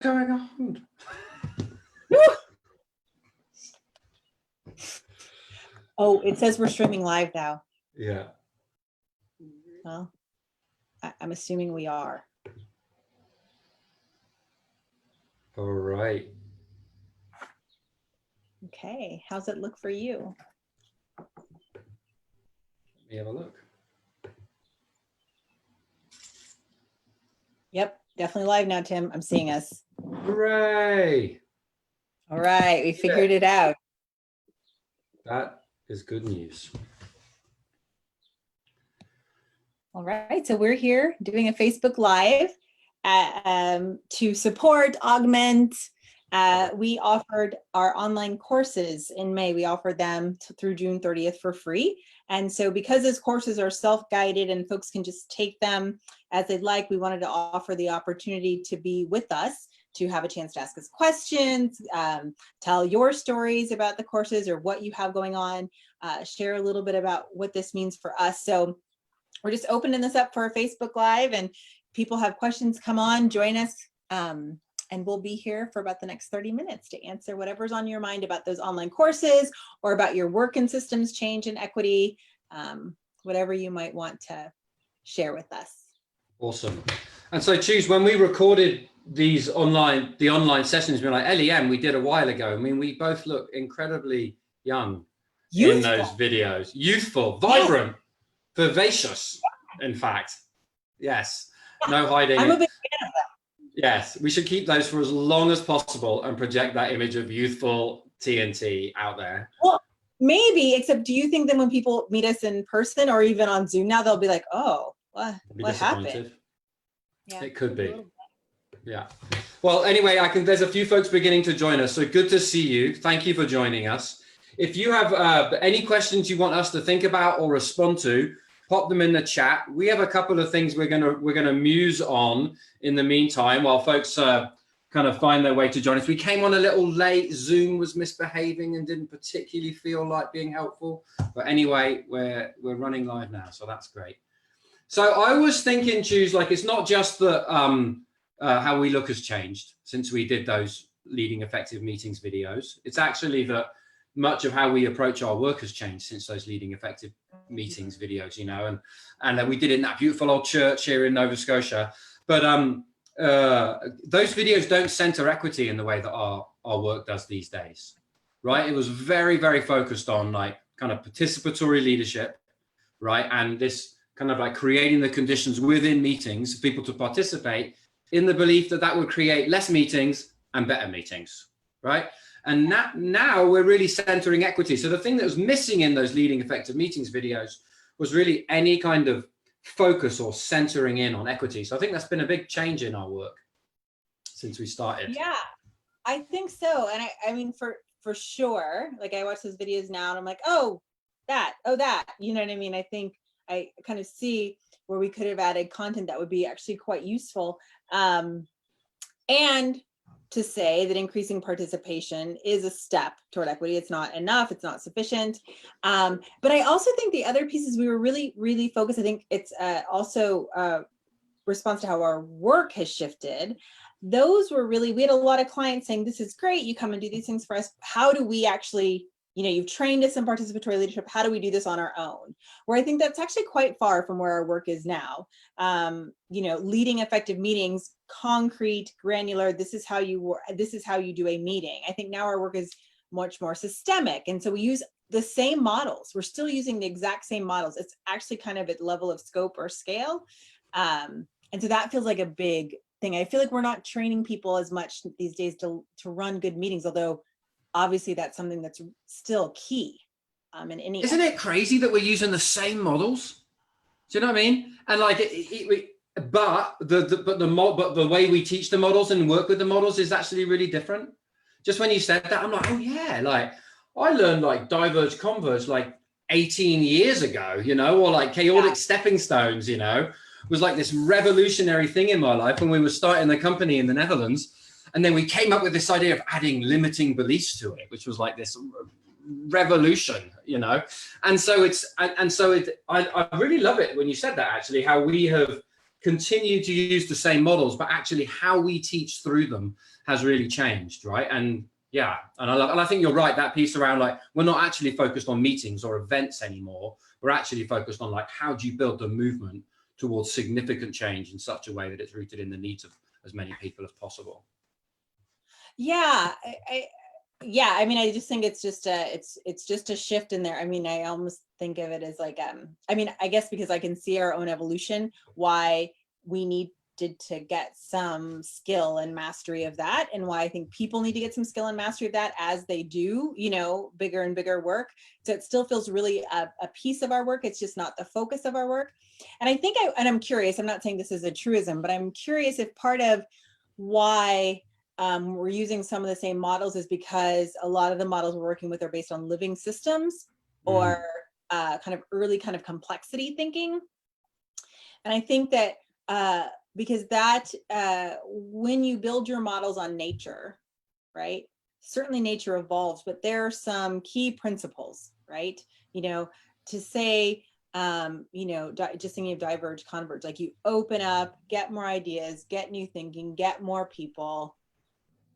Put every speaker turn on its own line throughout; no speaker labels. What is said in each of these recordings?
going on?
Oh, it says we're streaming live now.
Yeah.
Well, I'm assuming we are.
All right.
Okay, how's it look for you?
Let me have a look.
Yep, definitely live now, Tim. I'm seeing us.
Hooray!
All right, we figured it out.
That is good news.
All right, so we're here doing a Facebook Live to support, augment. We offered our online courses in May. We offered them through June 30th for free. And so because those courses are self-guided and folks can just take them as they'd like, we wanted to offer the opportunity to be with us, to have a chance to ask us questions, tell your stories about the courses or what you have going on, share a little bit about what this means for us. So we're just opening this up for a Facebook Live, and people have questions, come on, join us. And we'll be here for about the next 30 minutes to answer whatever's on your mind about those online courses or about your work and systems change and equity, whatever you might want to share with us.
Awesome. And so choose, when we recorded the online sessions, like LEM, we did a while ago. I mean, we both look incredibly young in those videos. Youthful, vibrant, vivacious, in fact. Yes, no hiding.
I'm a big fan of that.
Yes, we should keep those for as long as possible and project that image of youthful TNT out there.
Well, maybe, except do you think that when people meet us in person or even on Zoom now, they'll be like, oh, what happened?
Yeah, it could be. Yeah. Well, anyway, there's a few folks beginning to join us. So good to see you. Thank you for joining us. If you have any questions you want us to think about or respond to, pop them in the chat. We have a couple of things we're gonna muse on in the meantime while folks kind of find their way to join us. We came on a little late. Zoom was misbehaving and didn't particularly feel like being helpful. But anyway, we're running live now, so that's great. So I was thinking, choose, like, it's not just that how we look has changed since we did those leading effective meetings videos. It's actually that much of how we approach our work has changed since those leading effective meetings videos, you know, and we did it in that beautiful old church here in Nova Scotia. But those videos don't center equity in the way that our work does these days, right? It was very, very focused on like kind of participatory leadership, right? And this kind of like creating the conditions within meetings for people to participate in the belief that that would create less meetings and better meetings, right? And now we're really centering equity. So the thing that was missing in those leading effective meetings videos was really any kind of focus or centering in on equity. So I think that's been a big change in our work since we started.
Yeah, I think so. And I mean, for sure, like I watch those videos now and I'm like, oh, that, you know what I mean? I think I kind of see where we could have added content that would be actually quite useful. And to say that increasing participation is a step toward equity. It's not enough, it's not sufficient. But I also think the other pieces we were really, really focused, I think it's also response to how our work has shifted. Those were really, we had a lot of clients saying, this is great, you come and do these things for us. How do we actually, you know, you've trained us in participatory leadership. How do we do this on our own? Where I think that's actually quite far from where our work is now. You know, leading effective meetings, concrete, granular. This is how you work. This is how you do a meeting. I think now our work is much more systemic, and so we use the same models. We're still using the exact same models. It's actually kind of at level of scope or scale, and so that feels like a big thing. I feel like we're not training people as much these days to run good meetings, although obviously that's something that's still key in any.
Isn't it crazy that we're using the same models? Do you know what I mean? And like, but the way we teach the models and work with the models is actually really different. Just when you said that, I'm like, oh yeah, like I learned like Diverge Converge like 18 years ago, you know, or like chaotic stepping stones, you know, was like this revolutionary thing in my life when we were starting the company in the Netherlands. And then we came up with this idea of adding limiting beliefs to it, which was like this revolution, you know. And so I really love it when you said that, actually, how we have continue to use the same models, but actually how we teach through them has really changed, right? And yeah, and I think you're right, that piece around like, we're not actually focused on meetings or events anymore. We're actually focused on like, how do you build the movement towards significant change in such a way that it's rooted in the needs of as many people as possible.
Yeah, yeah, I mean, I just think it's just a shift in there. I mean, I almost think of it as like, I mean, I guess because I can see our own evolution, why we needed to get some skill and mastery of that, and why I think people need to get some skill and mastery of that as they do, you know, bigger and bigger work. So it still feels really a piece of our work. It's just not the focus of our work. And I think and I'm curious, I'm not saying this is a truism, but I'm curious if part of why we're using some of the same models is because a lot of the models we're working with are based on living systems or kind of early kind of complexity thinking. And I think that because that when you build your models on nature, right? Certainly nature evolves, but there are some key principles, right? You know, to say, you know, just thinking of diverge, converge, like you open up, get more ideas, get new thinking, get more people,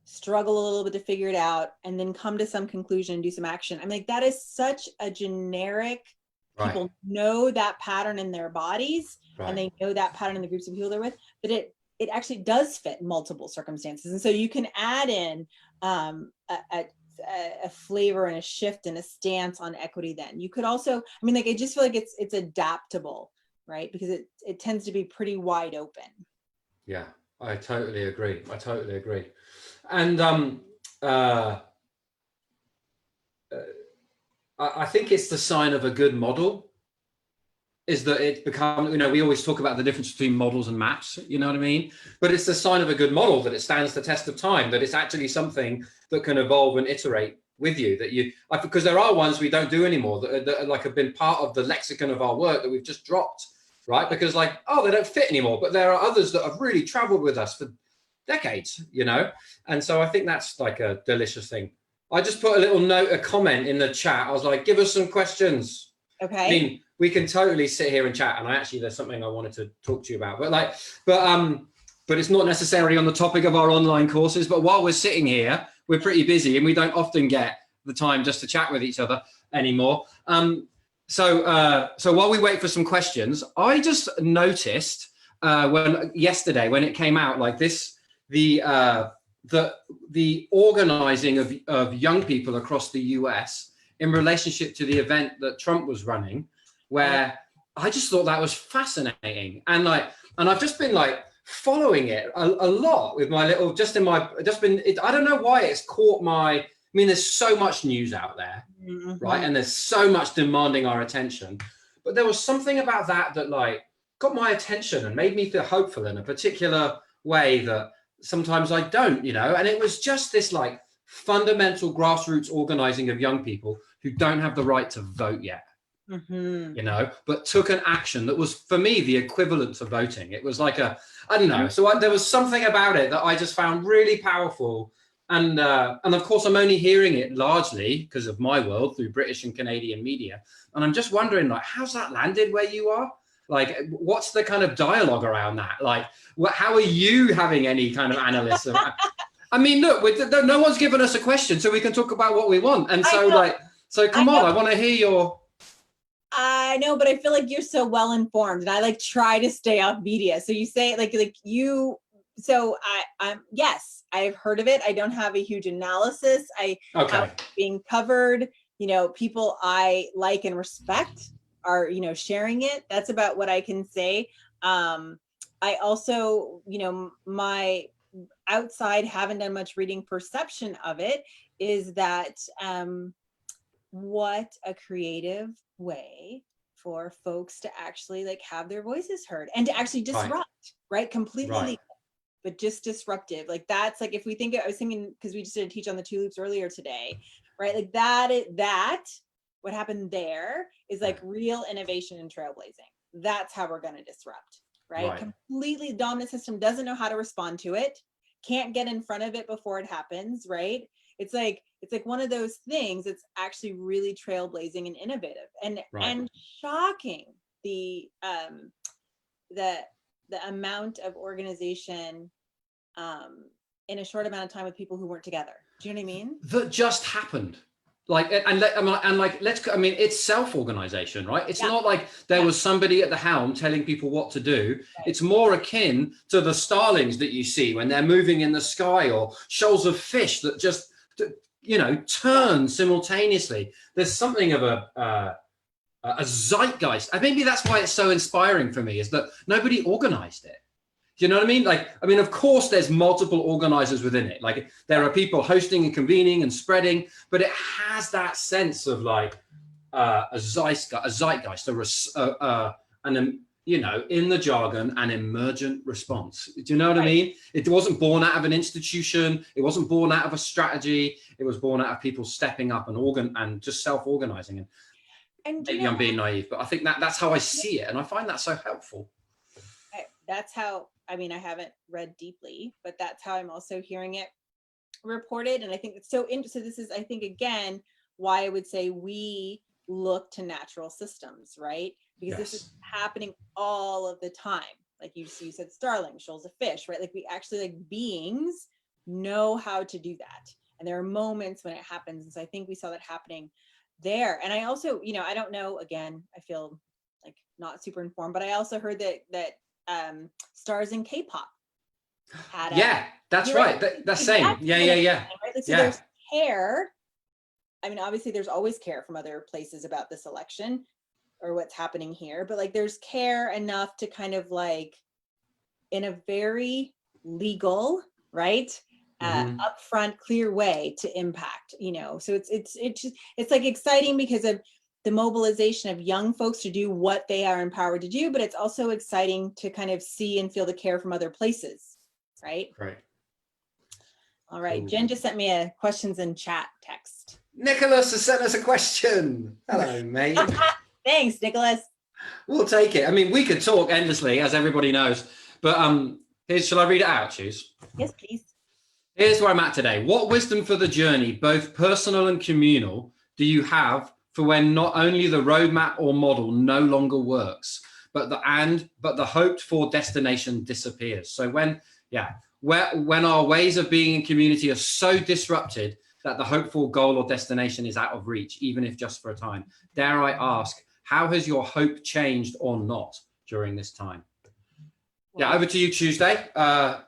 struggle a little bit to figure it out, and then come to some conclusion and do some action. I mean, like, that is such a generic, people know that pattern in their bodies, and they know that pattern in the groups of people they're with, but it actually does fit multiple circumstances. And so you can add in a flavor and a shift and a stance on equity. Then you could also, I mean, like, I just feel like it's adaptable, right? Because it tends to be pretty wide open.
Yeah, I totally agree. I totally agree. And I think it's the sign of a good model is that it becomes, you know, we always talk about the difference between models and maps, you know what I mean? But it's the sign of a good model that it stands the test of time, that it's actually something that can evolve and iterate with you, that you, because there are ones we don't do anymore that like have been part of the lexicon of our work that we've just dropped, right? Because like, oh, they don't fit anymore, but there are others that have really traveled with us for decades, you know? And so I think that's like a delicious thing. I just put a little note, a comment in the chat. I was like, give us some questions.
Okay.
I mean, we can totally sit here and chat. And there's something I wanted to talk to you about, but it's not necessarily on the topic of our online courses. But while we're sitting here, we're pretty busy and we don't often get the time just to chat with each other anymore. So while we wait for some questions, I just noticed yesterday when it came out like this, the organizing of young people across the US in relationship to the event that Trump was running, where I just thought that was fascinating. And I've just been like following it a lot with my little, I don't know why it's caught I mean, there's so much news out there, right? And there's so much demanding our attention, but there was something about that like got my attention and made me feel hopeful in a particular way that sometimes I don't, you know? And it was just this like fundamental grassroots organizing of young people who don't have the right to vote yet, you know, but took an action that was, for me, the equivalent to voting. It was like I don't know. So there was something about it that I just found really powerful. And of course, I'm only hearing it largely because of my world through British and Canadian media. And I'm just wondering, like, how's that landed where you are? Like, what's the kind of dialogue around that? Like, how are you having any kind of analysis? I mean, look, no one's given us a question, so we can talk about what we want. And so come on, I want to hear your.
I know, but I feel like you're so well informed, and I like try to stay off media. So you say like you. So I'm yes, I've heard of it. I don't have a huge analysis. Have being covered. You know, people I like and respect are, you know, sharing it. That's about what I can say. I also, you know, my outside haven't done much reading perception of it is that what a creative way for folks to actually like have their voices heard and to actually disrupt, right? Completely legal, but just disruptive. Like that's like, if we think, I was thinking, because we just did a teach on the two loops earlier today, right? Like that what happened there is like real innovation and trailblazing. That's how we're going to disrupt, right? Completely dominant system doesn't know how to respond to it, can't get in front of it before it happens, right? It's like one of those things that's actually really trailblazing and innovative and shocking the the amount of organization in a short amount of time with people who weren't together. Do you know what I mean?
That just happened. Like, it's self-organization, right? It's not like there was somebody at the helm telling people what to do. Right. It's more akin to the starlings that you see when they're moving in the sky, or shoals of fish that just, turn simultaneously. There's something of a zeitgeist. And maybe that's why it's so inspiring for me, is that nobody organized it. Do you know what I mean? Of course, there's multiple organizers within it. Like, there are people hosting and convening and spreading, but it has that sense of like a zeitgeist, in the jargon, an emergent response. Do you know what I mean? It wasn't born out of an institution. It wasn't born out of a strategy. It was born out of people stepping up and just self-organizing. And maybe I'm being naive, but I think that's how I see it, and I find that so helpful.
That's how. I haven't read deeply, but that's how I'm also hearing it reported. And I think it's so interesting. So this is, I think, again, why I would say we look to natural systems, right? Because this is happening all of the time. Like you said, starlings, shoals of fish, right? Like, we actually, like, beings know how to do that. And there are moments when it happens. And so I think we saw that happening there. And I also, I don't know, again, I feel like not super informed, but I also heard that stars in K-pop had
that's right. That's same. Yeah.
Right? So there's care. Obviously there's always care from other places about this election or what's happening here, but like, there's care enough to kind of like, in a very legal, right, upfront, clear way to impact. So it's like exciting because of the mobilization of young folks to do what they are empowered to do, but it's also exciting to kind of see and feel the care from other places, right?
Right.
All right, cool. Jen just sent me a questions in chat text.
Nicholas has sent us a question. Hello, mate.
Thanks, Nicholas.
We'll take it. We could talk endlessly, as everybody knows, but shall I read it out, Choose?
Yes, please.
Here's where I'm at today. What wisdom for the journey, both personal and communal, do you have for when not only the roadmap or model no longer works, but the hoped for destination disappears? So when our ways of being in community are so disrupted that the hoped for goal or destination is out of reach, even if just for a time, dare I ask, how has your hope changed or not during this time? Yeah, over to you, Tuesday.
Wow.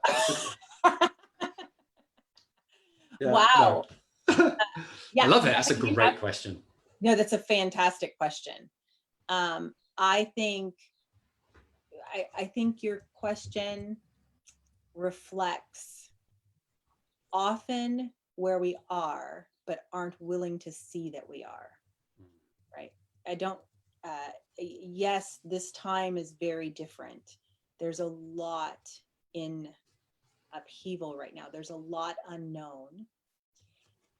No. I love it. That's a great question.
No, that's a fantastic question. I think your question reflects often where we are, but aren't willing to see that we are, right? Yes, this time is very different. There's a lot in upheaval right now. There's a lot unknown.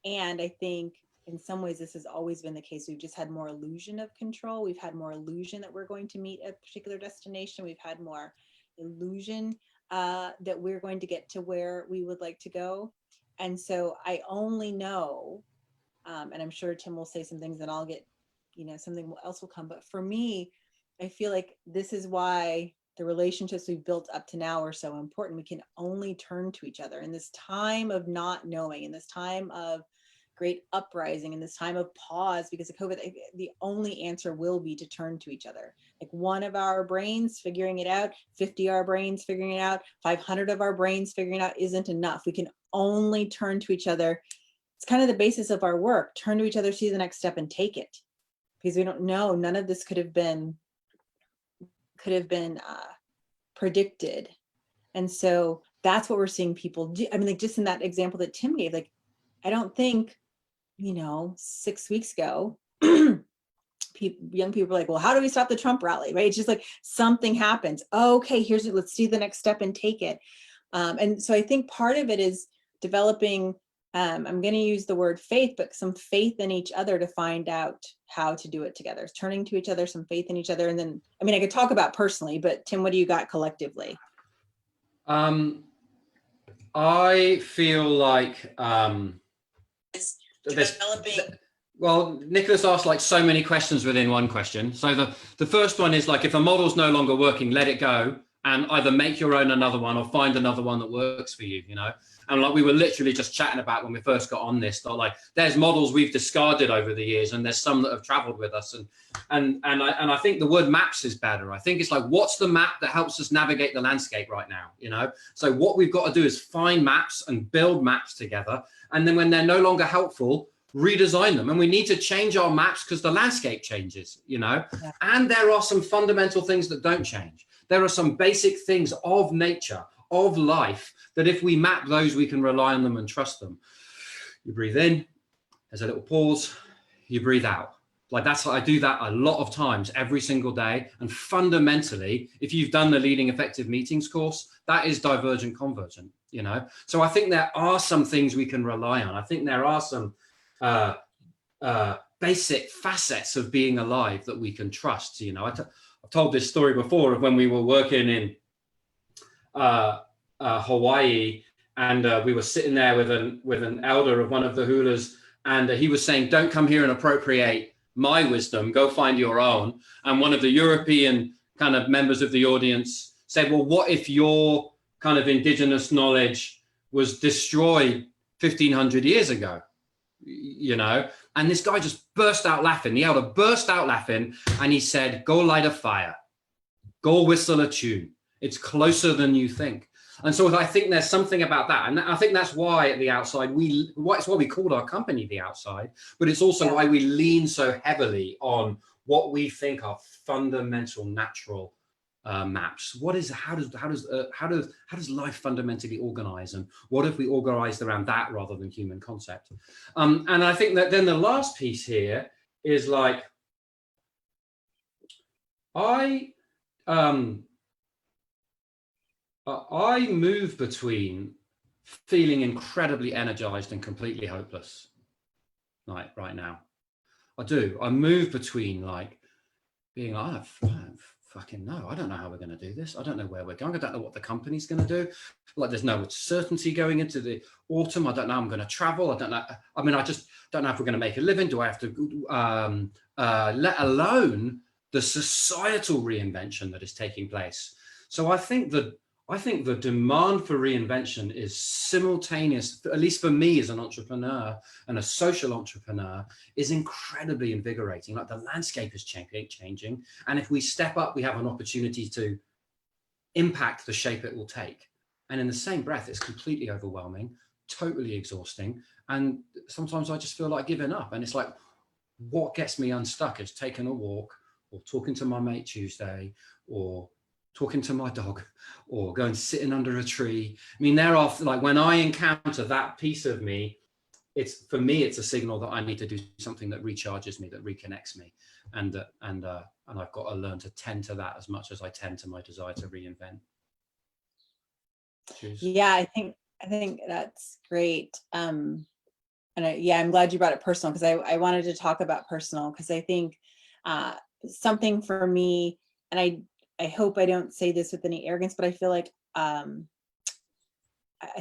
And I think in some ways, this has always been the case. We've just had more illusion of control. We've had more illusion that we're going to meet a particular destination. We've had more illusion that we're going to get to where we would like to go. And so I only know, and I'm sure Tim will say some things and I'll get, something else will come. But for me, I feel like this is why the relationships we've built up to now are so important. We can only turn to each other in this time of not knowing, in this time of great uprising, in this time of pause because of COVID. The only answer will be to turn to each other. Like one of our brains figuring it out, 50 our brains figuring it out, 500 of our brains figuring it out isn't enough. We can only turn to each other. It's kind of the basis of our work. Turn to each other, see the next step and take it. Because we don't know, none of this could have been predicted. And so that's what we're seeing people do. Like just in that example that Tim gave, like, I don't think, 6 weeks ago, young people were like, well, how do we stop the Trump rally? Right? It's just like something happens. Okay, let's see the next step and take it. And so I think part of it is developing, I'm going to use the word faith, but some faith in each other to find out how to do it together. It's turning to each other, some faith in each other. And then, I could talk about personally, but Tim, what do you got collectively?
I feel like well, Nicholas asked like so many questions within one question. So the first one is like, if a model's no longer working, let it go and either make your own another one or find another one that works for you, you know? And like we were literally just chatting about when we first got on this, like there's models we've discarded over the years, and there's some that have traveled with us. And I think the word maps is better. I think it's like, what's the map that helps us navigate the landscape right now, you know? So what we've got to do is find maps and build maps together. And then when they're no longer helpful, redesign them. And we need to change our maps because the landscape changes, you know? Yeah. And there are some fundamental things that don't change. There are some basic things of nature, of life, that if we map those, we can rely on them and trust them. You breathe in, there's a little pause, you breathe out. Like I do that a lot of times every single day. And fundamentally, if you've done the Leading Effective Meetings course, that is divergent convergent, you know? So I think there are some things we can rely on. I think there are some basic facets of being alive that we can trust. You know, I've told this story before of when we were working in Hawaii, and we were sitting there with an elder of one of the hulas, and he was saying, don't come here and appropriate my wisdom, go find your own. And one of the European kind of members of the audience said, well, what if your kind of indigenous knowledge was destroyed 1500 years ago, you know? And this guy just burst out laughing. The elder burst out laughing, and he said, go light a fire, go whistle a tune. It's closer than you think. And so I think there's something about that. And I think that's why at The Outside, it's why we called our company The Outside, but it's also why we lean so heavily on what we think are fundamental natural maps. How does life fundamentally organize? And what if we organized around that rather than human concept? And I think that then the last piece here is like, I move between feeling incredibly energized and completely hopeless, like right now. I do. I move between like being like, I don't fucking know. I don't know how we're going to do this. I don't know where we're going. I don't know what the company's going to do. Like there's no certainty going into the autumn. I don't know. I'm going to travel. I don't know. I mean, I just don't know if we're going to make a living. Do I have to, let alone the societal reinvention that is taking place? So I think the demand for reinvention is simultaneous, at least for me as an entrepreneur and a social entrepreneur, is incredibly invigorating. Like the landscape is changing. And if we step up, we have an opportunity to impact the shape it will take. And in the same breath, it's completely overwhelming, totally exhausting. And sometimes I just feel like giving up. And it's like, what gets me unstuck is taking a walk or talking to my mate Tuesday or talking to my dog or going sitting under a tree. I mean, there are like, when I encounter that piece of me, for me, it's a signal that I need to do something that recharges me, that reconnects me. And I've got to learn to tend to that as much as I tend to my desire to reinvent. Choose.
Yeah, I think that's great. And I'm glad you brought it personal, because I wanted to talk about personal, because I think something for me, and I hope I don't say this with any arrogance, but I feel like I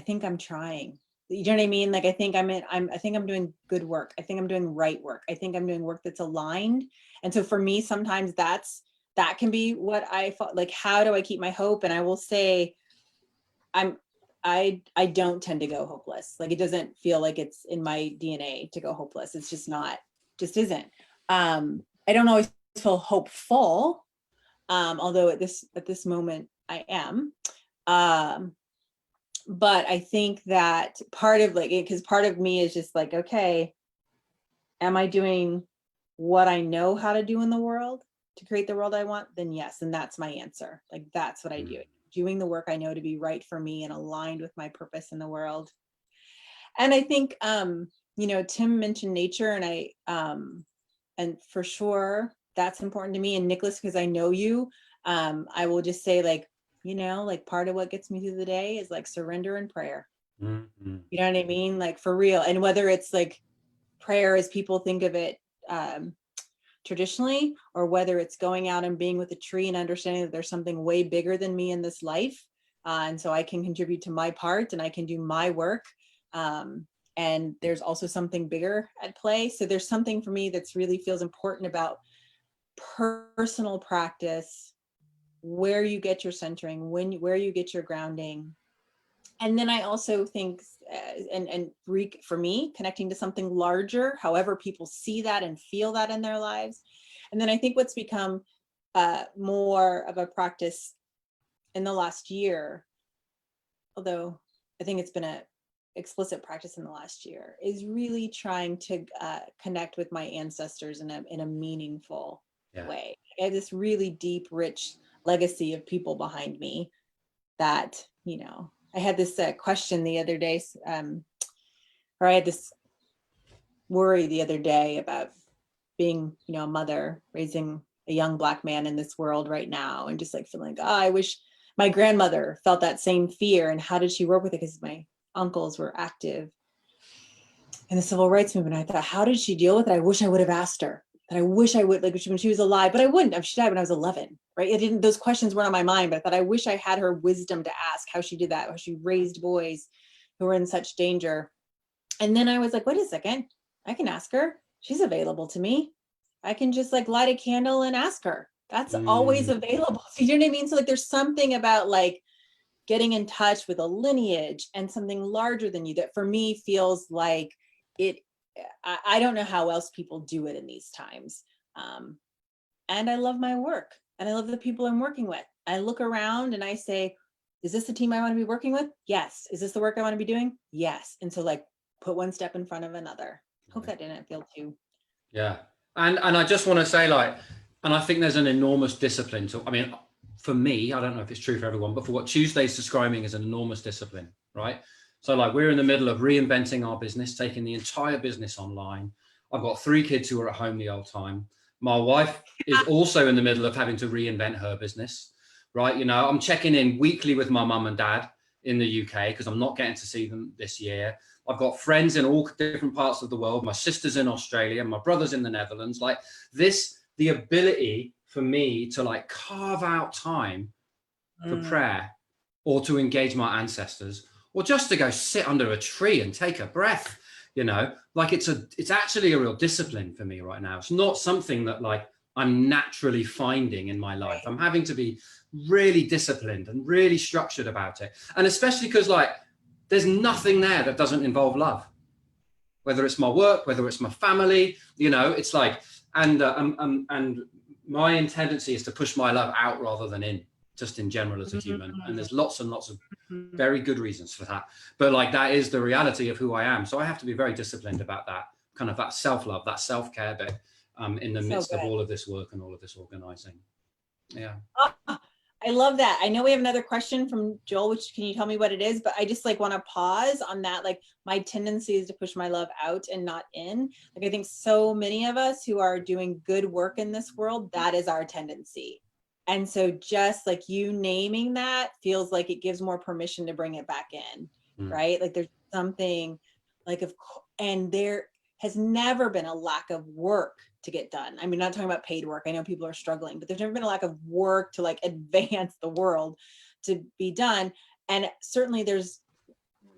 think I'm trying. You know what I mean? Like I think I'm doing good work. I think I'm doing right work. I think I'm doing work that's aligned. And so for me, sometimes that can be what I thought. Like, how do I keep my hope? And I will say, I don't tend to go hopeless. Like it doesn't feel like it's in my DNA to go hopeless. It's just not. Just isn't. I don't always feel hopeful. Although at this moment I am, but I think that part of because part of me is just like, okay, am I doing what I know how to do in the world to create the world I want? Then yes. And that's my answer. Like, that's what I do. Doing the work I know to be right for me and aligned with my purpose in the world. And I think, Tim mentioned nature, and and for sure, that's important to me. And Nicholas, because I know you, I will just say, like, part of what gets me through the day is like surrender and prayer. Mm-hmm. You know what I mean? Like for real. And whether it's like prayer as people think of it traditionally, or whether it's going out and being with a tree and understanding that there's something way bigger than me in this life. And so I can contribute to my part and I can do my work. And there's also something bigger at play. So there's something for me that's really feels important about personal practice where you get your centering, where you get your grounding. And then I also think, for me, connecting to something larger, however people see that and feel that in their lives. And then I think what's become more of a practice in the last year, although I think it's been a explicit practice in the last year, is really trying to connect with my ancestors in a meaningful way. I have this really deep, rich legacy of people behind me that, you know, I had this question the other day, or I had this worry the other day about being, you know, a mother, raising a young Black man in this world right now, and just like feeling like, oh, I wish my grandmother felt that same fear, and how did she work with it? Because my uncles were active in the civil rights movement. I thought, how did she deal with it? I wish I would have asked her. That I wish I would, like when she was alive, but I wouldn't. She died when I was 11, right? It didn't, those questions weren't on my mind, but I thought I wish I had her wisdom to ask how she did that, how she raised boys who were in such danger. And then I was like, wait a second, I can ask her. She's available to me. I can just like light a candle and ask her. That's always available. So, you know what I mean? So like, there's something about like getting in touch with a lineage and something larger than you that for me feels like it. I don't know how else people do it in these times. And I love my work and I love the people I'm working with. I look around and I say, is this the team I want to be working with? Yes. Is this the work I want to be doing? Yes. And so like put one step in front of another. Hope that didn't feel too.
Yeah. And I just want to say like, and I think there's an enormous discipline to, I mean, for me, I don't know if it's true for everyone, but for what Tuesday's describing is an enormous discipline, right? So like we're in the middle of reinventing our business, taking the entire business online. I've got 3 kids who are at home the whole time. My wife is also in the middle of having to reinvent her business, right? You know, I'm checking in weekly with my mum and dad in the UK because I'm not getting to see them this year. I've got friends in all different parts of the world. My sister's in Australia, my brother's in the Netherlands. Like this, the ability for me to like carve out time for prayer or to engage my ancestors, or just to go sit under a tree and take a breath, you know, like it's actually a real discipline for me right now. It's not something that like I'm naturally finding in my life. I'm having to be really disciplined and really structured about it. And especially because like, there's nothing there that doesn't involve love, whether it's my work, whether it's my family, you know, it's like, and my tendency is to push my love out rather than in, just in general as a human. And there's lots and lots of very good reasons for that. But like, that is the reality of who I am. So I have to be very disciplined about that kind of that self-love, that self-care bit in the midst of all of this work and all of this organizing. Yeah.
I love that. I know we have another question from Joel, which can you tell me what it is? But I just like want to pause on that. Like my tendency is to push my love out and not in. Like I think so many of us who are doing good work in this world, that is our tendency. And so just like you naming that feels like it gives more permission to bring it back in, right? Like there's something like, and there has never been a lack of work to get done. I mean, not talking about paid work. I know people are struggling, but there's never been a lack of work to like advance the world to be done. And certainly there's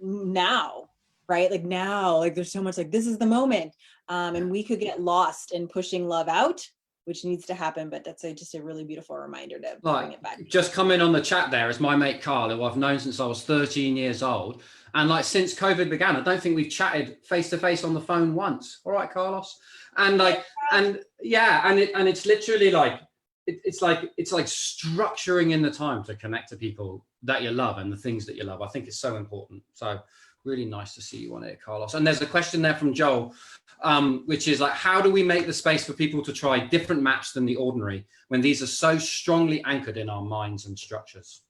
now, right? Like now, like there's so much like, this is the moment. And we could get lost in pushing love out, which needs to happen, but that's just a really beautiful reminder to bring it back.
Just coming on the chat there is my mate Carl, who I've known since I was 13 years old. And like since COVID began, I don't think we've chatted face to face on the phone once. All right, Carlos. And like, and yeah, and it's literally like, it's like structuring in the time to connect to people that you love and the things that you love. I think it's so important. So really nice to see you on it, Carlos. And there's a question there from Joel, which is like, how do we make the space for people to try different maps than the ordinary when these are so strongly anchored in our minds and structures?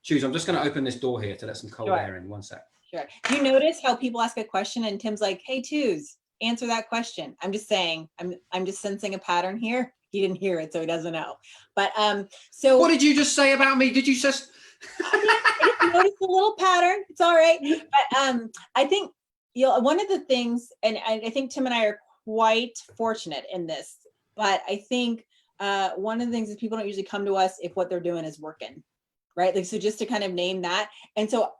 Choose. I'm just going to open this door here to let some cold air in. 1 sec.
Sure. Do you notice how people ask a question and Tim's like, hey, Twos, answer that question? I'm just saying, I'm just sensing a pattern here. He didn't hear it, so he doesn't know. But so
what did you just say about me? Did you just
I just noticed a little pattern? It's all right. But I think, you know, one of the things, and I think Tim and I are quite fortunate in this, but I think one of the things is people don't usually come to us if what they're doing is working. Right. Like, so just to kind of name that. And so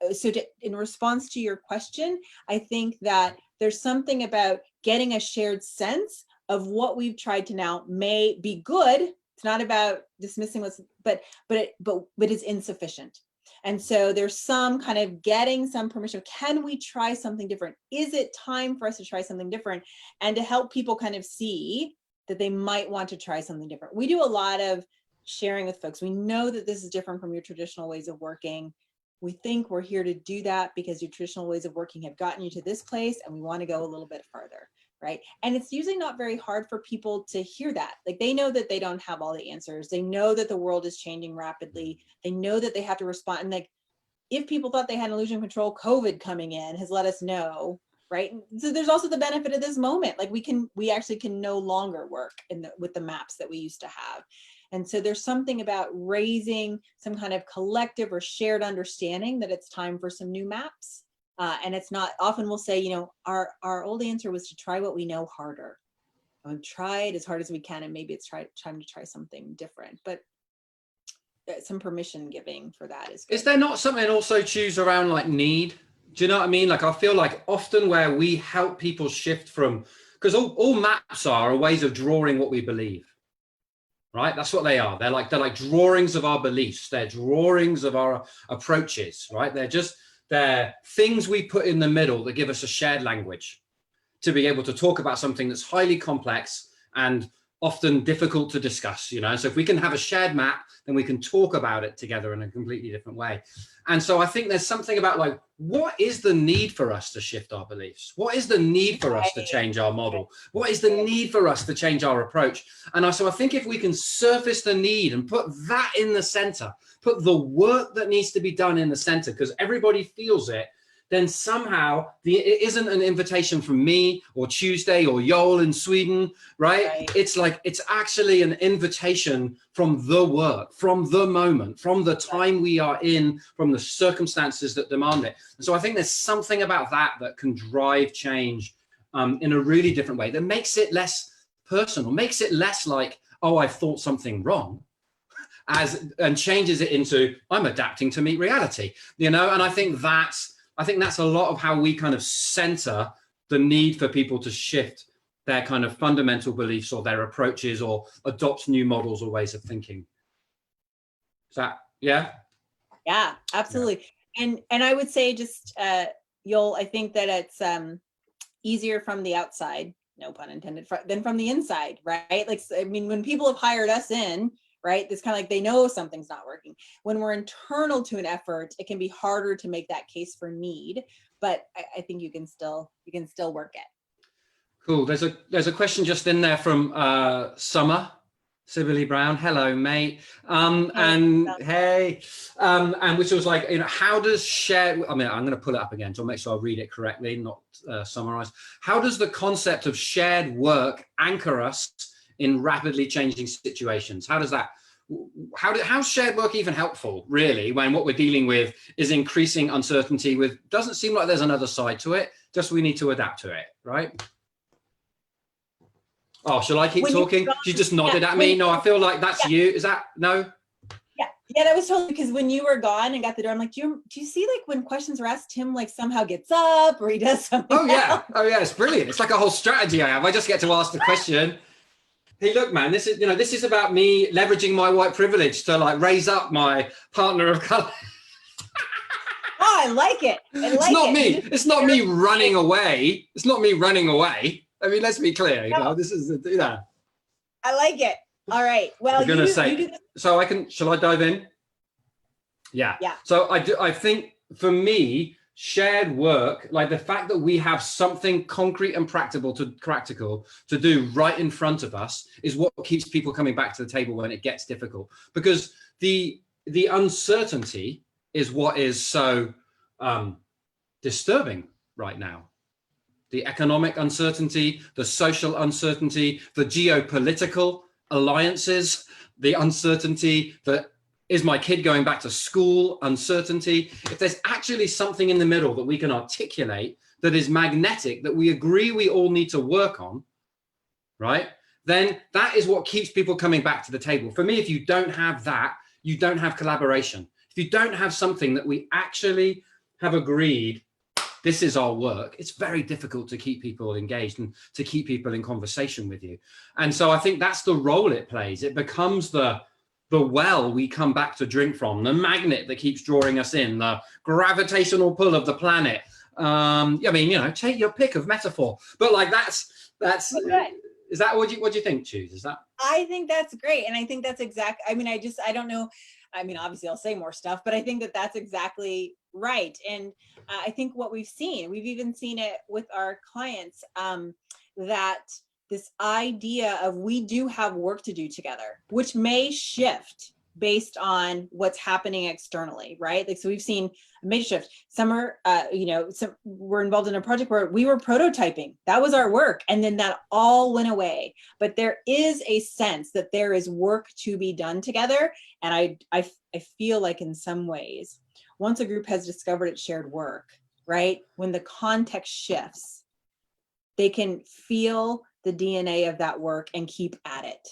in response to your question, I think that there's something about getting a shared sense of what we've tried to now may be good. It's not about dismissing what's, but it's insufficient. And so there's some kind of getting some permission. Can we try something different? Is it time for us to try something different? And to help people kind of see that they might want to try something different. We do a lot of sharing with folks. We know that this is different from your traditional ways of working. We think we're here to do that because your traditional ways of working have gotten you to this place, and we want to go a little bit further, right? And it's usually not very hard for people to hear that. Like, they know that they don't have all the answers. They know that the world is changing rapidly. They know that they have to respond. And like, if people thought they had an illusion of control, COVID coming in has let us know, right? So there's also the benefit of this moment. Like, we actually can no longer work with the maps that we used to have. And so there's something about raising some kind of collective or shared understanding that it's time for some new maps. And it's not, often we'll say, you know, our old answer was to try what we know harder. And try it as hard as we can, and maybe it's time to try something different. But some permission giving for that is good.
Is there not something also choose around like need? Do you know what I mean? Like, I feel like often where we help people shift from, because all maps are ways of drawing what we believe. Right? That's what they are. They're like drawings of our beliefs. They're drawings of our approaches, right? They're things we put in the middle that give us a shared language to be able to talk about something that's highly complex and often difficult to discuss, you know? So if we can have a shared map, then we can talk about it together in a completely different way. And so I think there's something about like, what is the need for us to shift our beliefs? What is the need for us to change our model? What is the need for us to change our approach? And so I think if we can surface the need and put that in the center, put the work that needs to be done in the center, because everybody feels it, then somehow it isn't an invitation from me or Tuesday or Joel in Sweden, right? It's like, it's actually an invitation from the work, from the moment, from the time we are in, from the circumstances that demand it. And so I think there's something about that that can drive change in a really different way that makes it less personal, makes it less like, oh, I thought something wrong, and changes it into, I'm adapting to meet reality, you know? And I think that's a lot of how we kind of center the need for people to shift their kind of fundamental beliefs or their approaches or adopt new models or ways of thinking. Is that, yeah?
Yeah, absolutely. Yeah. And I would say just, Joel, I think that it's easier from the outside, no pun intended, than from the inside, right? Like, I mean, when people have hired us in, right, it's kind of like they know something's not working. When we're internal to an effort, it can be harder to make that case for need, but I think you can still work it.
Cool. There's a question just in there from Summer Sibylle Brown. Hello, mate. And which was like, you know, how does shared, I mean, I'm going to pull it up again to make sure I read it correctly, not summarize. How does the concept of shared work anchor us in rapidly changing situations? How's shared work even helpful, really, when what we're dealing with is increasing uncertainty doesn't seem like there's another side to it, just we need to adapt to it, right? Oh, shall I keep talking? She just nodded at me. No, I feel like that's you. Is that, no?
Yeah, that was totally, because when you were gone and got the door, I'm like, do you see, like, when questions are asked, Tim like somehow gets up or he does something else?
Oh yeah, it's brilliant. It's like a whole strategy I have. I just get to ask the question. Hey, look, man, this is about me leveraging my white privilege to like raise up my partner of color.
Oh, I like it.
It's not me. It's not me running away. It's not me running away. I mean, let's be clear. You know, this is, you know.
I like it. All right. Well,
shall I dive in? Yeah. So I think for me, shared work, like the fact that we have something concrete and practical to do right in front of us, is what keeps people coming back to the table when it gets difficult. Because the uncertainty is what is so disturbing right now. The economic uncertainty, the social uncertainty, the geopolitical alliances, the uncertainty that is my kid going back to school, uncertainty. If there's actually something in the middle that we can articulate that is magnetic, that we agree we all need to work on, right? Then that is what keeps people coming back to the table. For me, if you don't have that, you don't have collaboration. If you don't have something that we actually have agreed this is our work, it's very difficult to keep people engaged and to keep people in conversation with you. And so I think that's the role it plays. It becomes the well we come back to drink from, the magnet that keeps drawing us in, the gravitational pull of the planet. I mean, you know, take your pick of metaphor, but like that's
Okay.
is that what do you think, Choose? Is that?
I think that's great. And I think that's exact. I mean, I don't know. I mean, obviously I'll say more stuff, but I think that that's exactly right. And I think what we've even seen it with our clients, that this idea of we do have work to do together, which may shift based on what's happening externally, right? Like, so we've seen a major shift. We're involved in a project where we were prototyping. That was our work. And then that all went away. But there is a sense that there is work to be done together. And I feel like in some ways, once a group has discovered its shared work, right? When the context shifts, they can feel the DNA of that work and keep at it.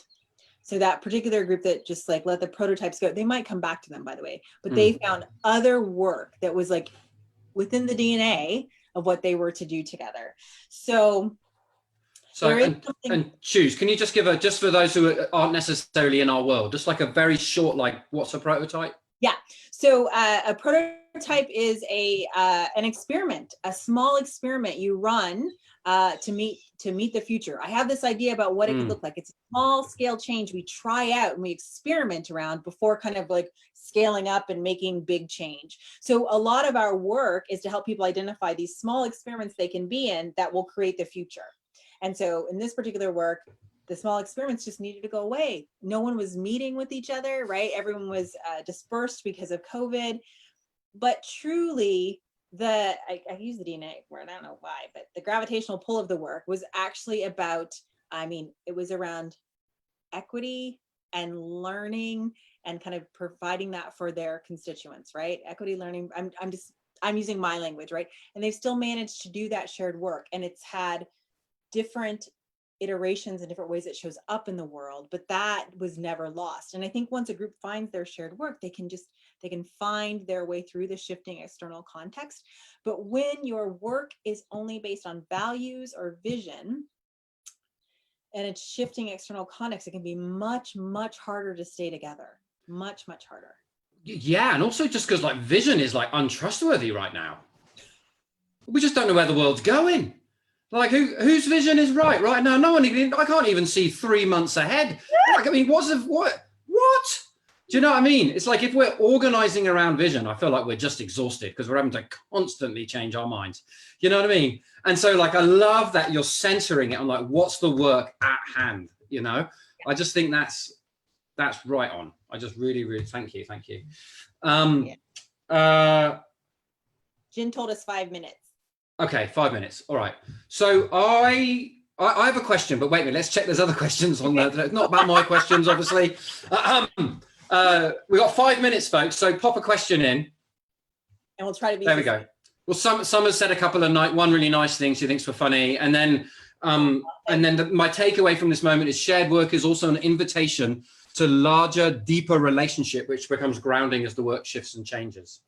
So that particular group that just like let the prototypes go, they might come back to them, by the way, but they found other work that was like within the DNA of what they were to do together. So
and Choose, can you just give just for those who aren't necessarily in our world, just like a very short, like, what's a prototype?
Yeah. So a prototype is an experiment, a small experiment you run to meet the future. I have this idea about what it could look like. It's a small scale change we try out and we experiment around before kind of like scaling up and making big change. So a lot of our work is to help people identify these small experiments they can be in that will create the future. And so in this particular work, the small experiments just needed to go away. No one was meeting with each other, right? Everyone was dispersed because of COVID. But truly, I use the DNA word, I don't know why, but the gravitational pull of the work was actually about, it was around equity and learning and kind of providing that for their constituents, right? Equity, learning, I'm using my language, right? And they've still managed to do that shared work, and it's had different iterations and different ways it shows up in the world, but that was never lost. And I think once a group finds their shared work, they can find their way through the shifting external context. But when your work is only based on values or vision and it's shifting external context, it can be much, much harder to stay together. Much, much harder.
Yeah, and also just because like vision is like untrustworthy right now. We just don't know where the world's going. Like whose vision is right now? No one even, I can't even see 3 months ahead. Like, I mean, what? Do you know what I mean? It's like if we're organizing around vision, I feel like we're just exhausted because we're having to constantly change our minds. You know what I mean? And so like, I love that you're centering it on like, what's the work at hand? You know, I just think that's right on. I just really, really, thank you.
Jen told us 5 minutes.
Okay, 5 minutes. All right. So I have a question, but wait a minute. Let's check. There's other questions on there. Not about my questions, obviously. We got 5 minutes, folks. So pop a question in,
and we'll try to be.
There we go. Well, Summer said a couple of one really nice thing she thinks were funny, and then my takeaway from this moment is shared work is also an invitation to larger, deeper relationship, which becomes grounding as the work shifts and changes.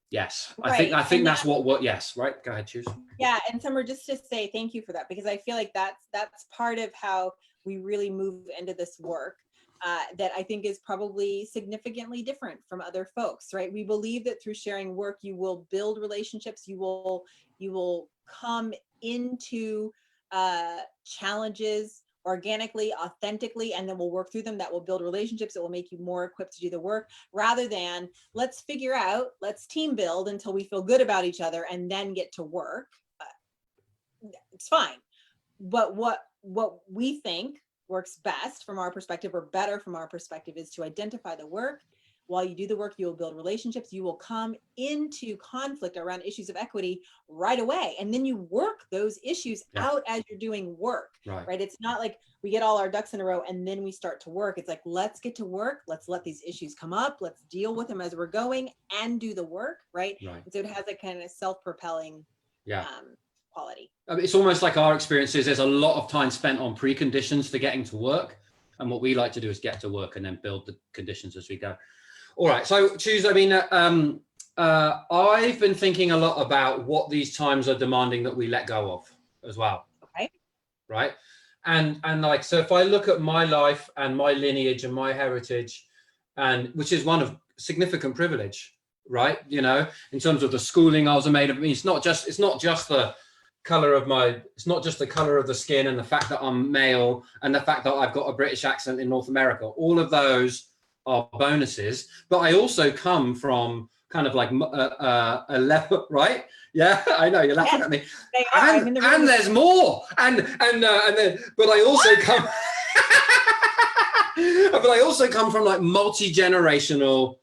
Yes, right. I think that's what. Yes, right. Go ahead, Choose.
Yeah, and Summer, just to say thank you for that, because I feel like that's part of how we really move into this work that I think is probably significantly different from other folks. Right? We believe that through sharing work, you will build relationships. You will come into challenges organically, authentically, and then we'll work through them. That will build relationships. It will make you more equipped to do the work, rather than let's team build until we feel good about each other and then get to work. It's fine. But what we think works best from our perspective, or better from our perspective, is to identify the work. While you do the work, you will build relationships. You will come into conflict around issues of equity right away. And then you work those issues out as you're doing work, right? It's not like we get all our ducks in a row and then we start to work. It's like, let's get to work. Let's let these issues come up. Let's deal with them as we're going and do the work, right? And so it has a kind of self-propelling quality.
It's almost like our experiences. There's a lot of time spent on preconditions to getting to work. And what we like to do is get to work and then build the conditions as we go. All right, so Choose, I mean, I've been thinking a lot about what these times are demanding that we let go of as well.
Okay.
Right. And like, so if I look at my life and my lineage and my heritage, and which is one of significant privilege, right? You know, in terms of the schooling I was made of, I mean, it's not just the color of it's not just the color of the skin and the fact that I'm male and the fact that I've got a British accent in North America. All of those are bonuses, but I also come from kind of like a level, right? Yeah, I know you're laughing at me. And there's more, and then, but I also come, but I also come from like multi-generational,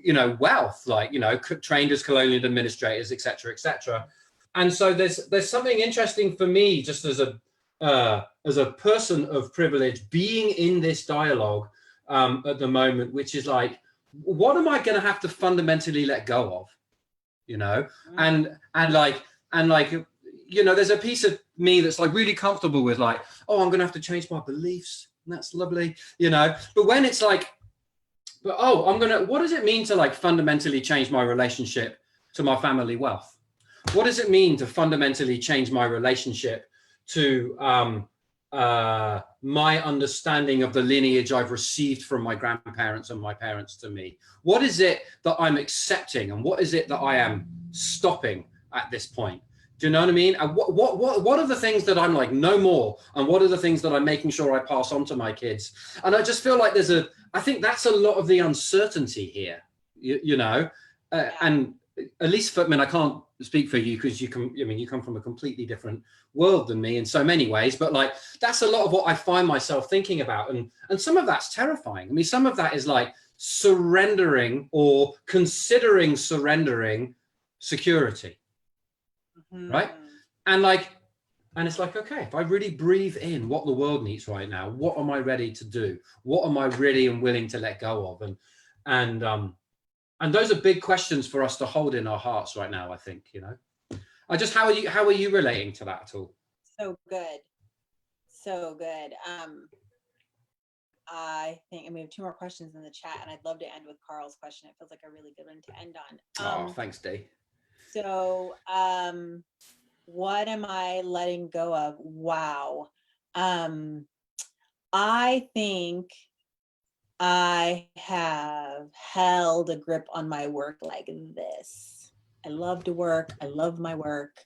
you know, wealth, like, you know, trained as colonial administrators, et cetera. And so there's something interesting for me, just as a person of privilege, being in this dialogue at the moment, which is like, what am I going to have to fundamentally let go of, you know? And like, you know, there's a piece of me that's like really comfortable with like, oh, I'm going to have to change my beliefs. And that's lovely, you know? But when it's like, but oh, what does it mean to like fundamentally change my relationship to my family wealth? What does it mean to fundamentally change my relationship to my understanding of the lineage I've received from my grandparents and my parents to me? What is it that I'm accepting, and what is it that I am stopping at this point? Do you know what I mean? And what are the things that I'm like, no more? And what are the things that I'm making sure I pass on to my kids? And I just feel like I think that's a lot of the uncertainty here, you know? And at least for, I mean, I can't speak for you because you come from a completely different world than me in so many ways, but like, that's a lot of what I find myself thinking about. And some of that's terrifying. I mean, some of that is like surrendering or considering surrendering security. Right. And it's like, okay, if I really breathe in what the world needs right now, what am I ready to do? What am I ready and willing to let go of? And those are big questions for us to hold in our hearts right now, I think, you know. How are you relating to that at all?
So good. So good. I think, and we have 2 more questions in the chat, and I'd love to end with Carl's question. It feels like a really good one to end on.
Oh, thanks, Dee.
So, what am I letting go of? Wow. I think I have held a grip on my work like this. I love to work. I love my work.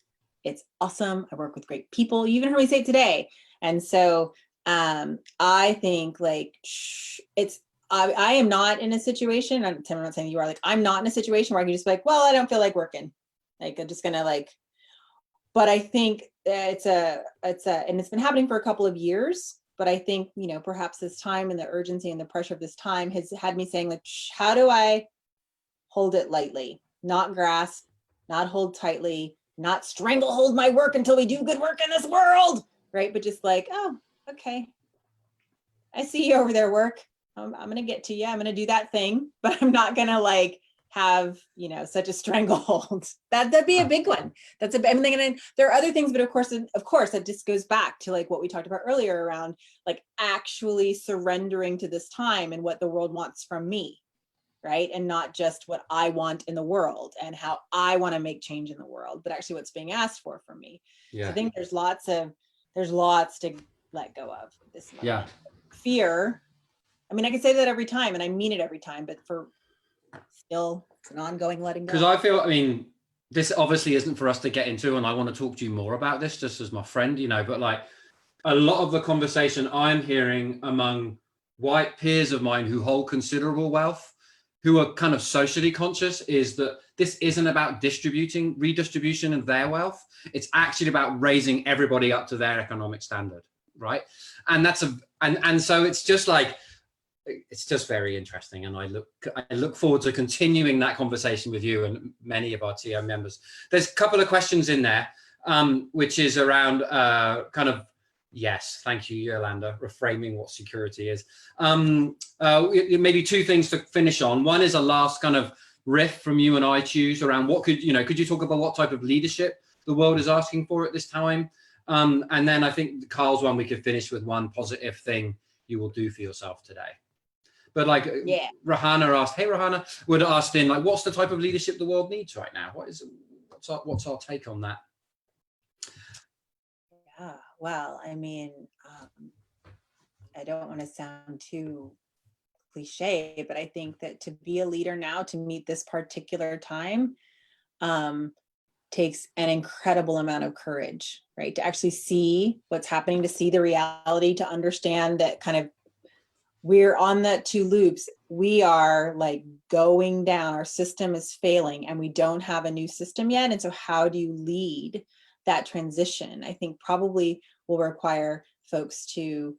It's awesome. I work with great people. You even heard me say it today. And so I think like I am not in a situation, I'm not saying you are, like, I'm not in a situation where I can just be like, well, I don't feel like working. Like, I'm just gonna like, but I think and it's been happening for a couple of years, but I think, you know, perhaps this time and the urgency and the pressure of this time has had me saying like, how do I hold it lightly, not grasp, not hold tightly, not stranglehold my work until we do good work in this world, right? But just like, oh, okay, I see you over there, work. I'm gonna get to you. I'm gonna do that thing, but I'm not gonna like have, you know, such a stranglehold. That'd be a big one. That's a, I mean, and there are other things, but of course, that just goes back to like what we talked about earlier around like actually surrendering to this time and what the world wants from me, right? And not just what I want in the world and how I want to make change in the world, but actually what's being asked for from me. Yeah. So I think there's lots to let go of this moment. Yeah. Fear. I mean, I can say that every time and I mean it every time, but for still it's an ongoing letting go.
Because I feel, I mean, this obviously isn't for us to get into, and I want to talk to you more about this just as my friend, you know, but like a lot of the conversation I'm hearing among white peers of mine who hold considerable wealth, who are kind of socially conscious, is that this isn't about redistribution of their wealth. It's actually about raising everybody up to their economic standard, right? And and so it's just like, it's just very interesting. And I look forward to continuing that conversation with you and many of our TO members. There's a couple of questions in there, which is around kind of, yes, thank you, Yolanda, reframing what security is. Maybe 2 things to finish on. One is a last kind of riff from you and I choose around what could you talk about what type of leadership the world is asking for at this time? And then I think Carl's one, we could finish with one positive thing you will do for yourself today. But like
Yeah.
Rahana asked, hey, Rahana would have asked in like, what's the type of leadership the world needs right now? What's our take on that?
Yeah, well, I mean, I don't want to sound too cliche, but I think that to be a leader now, to meet this particular time, takes an incredible amount of courage, right? To actually see what's happening, to see the reality, to understand that kind of we're on the two loops. We are like going down, our system is failing, and we don't have a new system yet. And so how do you lead that transition? I think probably will require folks to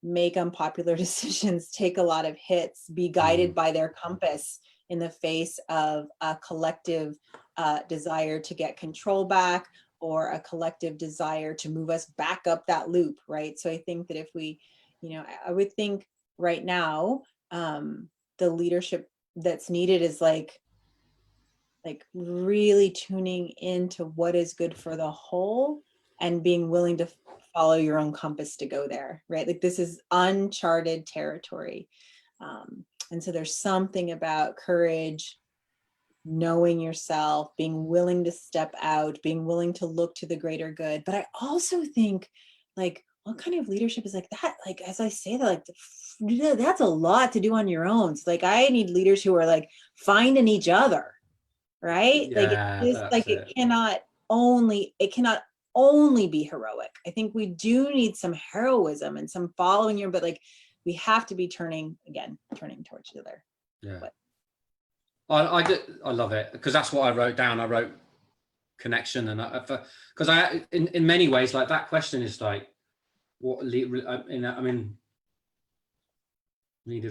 make unpopular decisions, take a lot of hits, be guided by their compass in the face of a collective desire to get control back, or a collective desire to move us back up that loop, right? So I think that if we, I would think right now, the leadership that's needed is like really tuning into what is good for the whole and being willing to follow your own compass to go there, right? Like this is uncharted territory. And so there's something about courage, knowing yourself, being willing to step out, being willing to look to the greater good. But I also think like, what kind of leadership is like that? Like, as I say that, like, that's a lot to do on your own. So like, I need leaders who are like finding each other, right?
Yeah,
it cannot only be heroic. I think we do need some heroism and some following your, but like, we have to be turning towards each other.
Yeah.
But,
I love it, because that's what I wrote down. I wrote connection, and because I in many ways, like that question is like what needed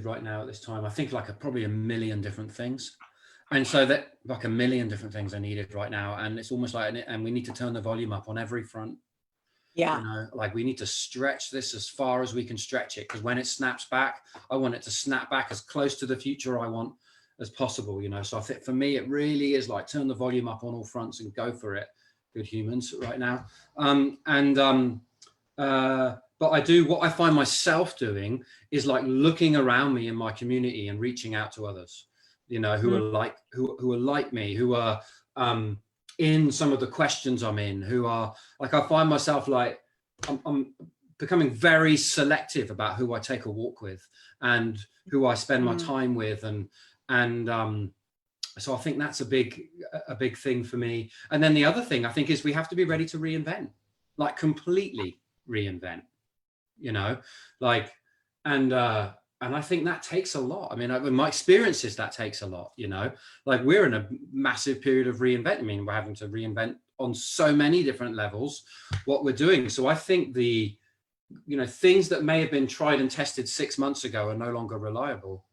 right now at this time. I think like probably a million different things, and so that like a million different things are needed right now, and it's almost like, and we need to turn the volume up on every front.
yeah,
like we need to stretch this as far as we can stretch it, because when it snaps back, I want it to snap back as close to the future I want as possible. So I think for me it really is like turn the volume up on all fronts and go for it, good humans, right now. But what I find myself doing is like looking around me in my community and reaching out to others, who are like me, who are in some of the questions I'm in, who are like, I find myself like I'm becoming very selective about who I take a walk with and who I spend my time with, and so I think that's a big thing for me. And then the other thing I think is we have to be ready to reinvent, like completely reinvent, and I think that takes a lot. I mean, in my experiences, that takes a lot, like we're in a massive period of reinvent. I mean, we're having to reinvent on so many different levels what we're doing. So I think things that may have been tried and tested 6 months ago are no longer reliable,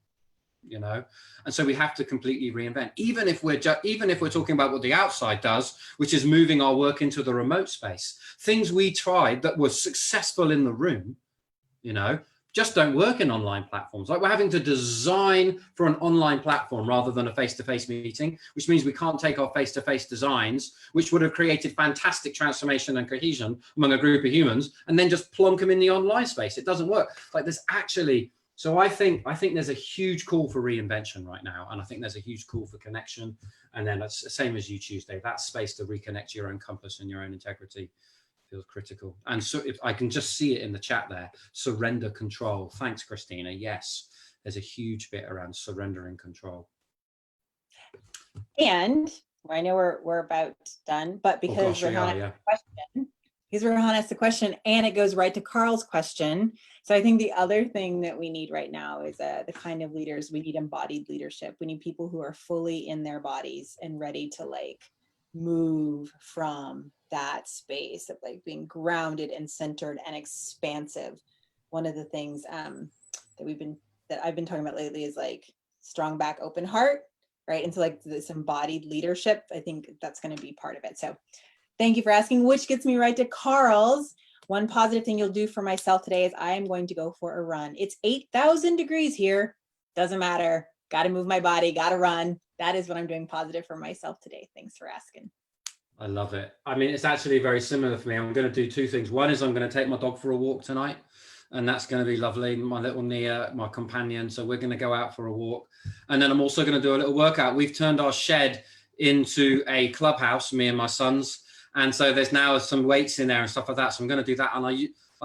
and so we have to completely reinvent, even if we're talking about what the outside does, which is moving our work into the remote space. Things we tried that were successful in the room, just don't work in online platforms. Like we're having to design for an online platform rather than a face-to-face meeting, which means we can't take our face-to-face designs, which would have created fantastic transformation and cohesion among a group of humans, and then just plonk them in the online space. It doesn't work. Like there's actually, so I think there's a huge call for reinvention right now, and I think there's a huge call for connection. And then it's the same as you, Tuesday, that space to reconnect to your own compass and your own integrity feels critical. And so if I can just see it in the chat there, surrender control. Thanks, Christina. Yes, there's a huge bit around surrendering control.
And I know we're about done, but because Rahana asked the question, and it goes right to Carl's question. So I think the other thing that we need right now is the kind of leaders, we need embodied leadership. We need people who are fully in their bodies and ready to like move from that space of like being grounded and centered and expansive. One of the things that I've been talking about lately is like strong back, open heart, right? And so like this embodied leadership, I think that's going to be part of it. So thank you for asking, which gets me right to Carl's. One positive thing you'll do for myself today is I am going to go for a run. It's 8,000 degrees here. Doesn't matter. Got to move my body, got to run. That is what I'm doing positive for myself today. Thanks for asking.
I love it. I mean, it's actually very similar for me. I'm going to do two things. One is I'm going to take my dog for a walk tonight. and that's going to be lovely. My little Nia, my companion. So we're going to go out for a walk. And then I'm also going to do a little workout. We've turned our shed into a clubhouse, me and my sons. And so there's now some weights in there and stuff like that. So I'm going to do that. And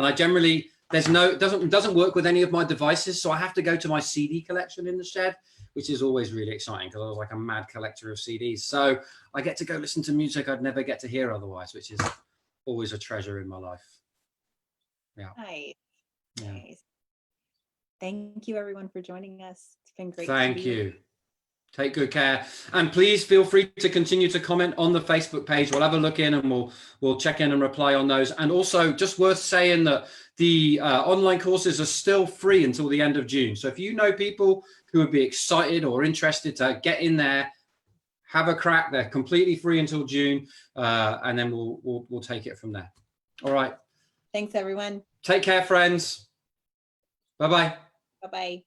I generally, it doesn't work with any of my devices. So I have to go to my CD collection in the shed, which is always really exciting because I was like a mad collector of CDs. So I get to go listen to music I'd never get to hear otherwise, which is always a treasure in my life. Yeah.
Nice.
Yeah.
Nice. Thank you everyone for joining us. It's been great.
Thank you. Take good care. And please feel free to continue to comment on the Facebook page. We'll have a look in and we'll check in and reply on those. And also just worth saying that the online courses are still free until the end of June. So if you know people who would be excited or interested to get in there, have a crack. They're completely free until June. And then we'll take it from there. All right.
Thanks everyone.
Take care, friends. Bye-bye.
Bye-bye.